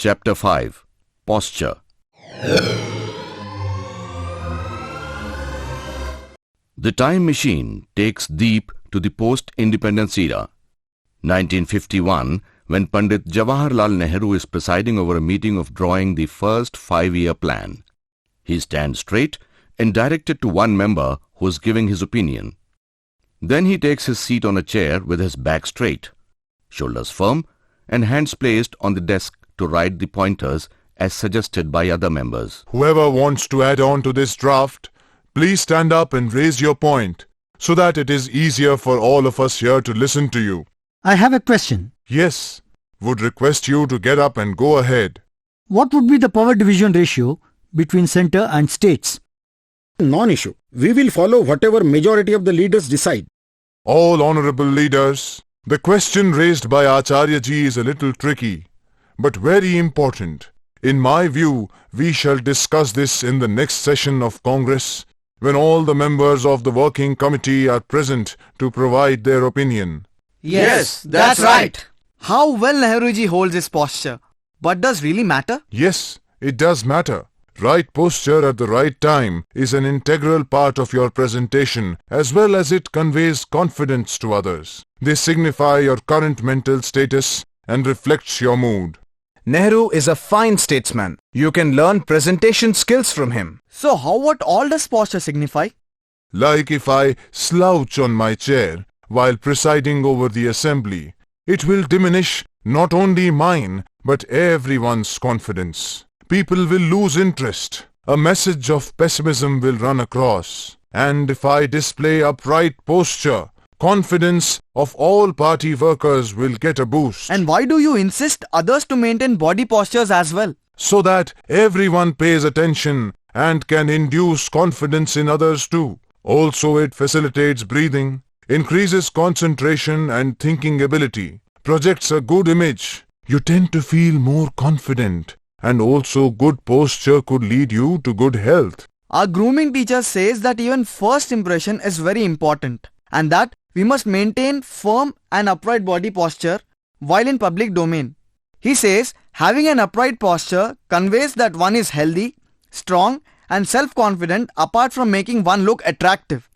Chapter 5. Posture. The time machine takes Deep to the post-independence era, 1951, when Pandit Jawaharlal Nehru is presiding over a meeting of drawing the first 5-year plan. He stands straight and directed to one member who is giving his opinion. Then he takes his seat on a chair with his back straight, shoulders firm, and hands placed on the desk to write the pointers as suggested by other members. Whoever wants to add on to this draft, please stand up and raise your point, so that it is easier for all of us here to listen to you. I have a question. Yes, would request you to get up and go ahead. What would be the power division ratio between center and states? Non-issue. We will follow whatever majority of the leaders decide. All honorable leaders, the question raised by Acharya ji is a little tricky, but very important. In my view, we shall discuss this in the next session of Congress, when all the members of the working committee are present to provide their opinion. Yes, that's right. How well Nehruji holds his posture. But does really matter? Yes, it does matter. Right posture at the right time is an integral part of your presentation, as well as it conveys confidence to others. They signify your current mental status and reflects your mood. Nehru is a fine statesman. You can learn presentation skills from him. So what all does posture signify? Like if I slouch on my chair while presiding over the assembly, it will diminish not only mine but everyone's confidence. People will lose interest. A message of pessimism will run across. And if I display upright posture, confidence of all party workers will get a boost. And why do you insist others to maintain body postures as well? So that everyone pays attention and can induce confidence in others too. Also, it facilitates breathing, increases concentration and thinking ability, projects a good image. You tend to feel more confident, and also good posture could lead you to good health. Our grooming teacher says that even first impression is very important, and that we must maintain firm and upright body posture while in public domain. He says having an upright posture conveys that one is healthy, strong and self-confident apart from making one look attractive.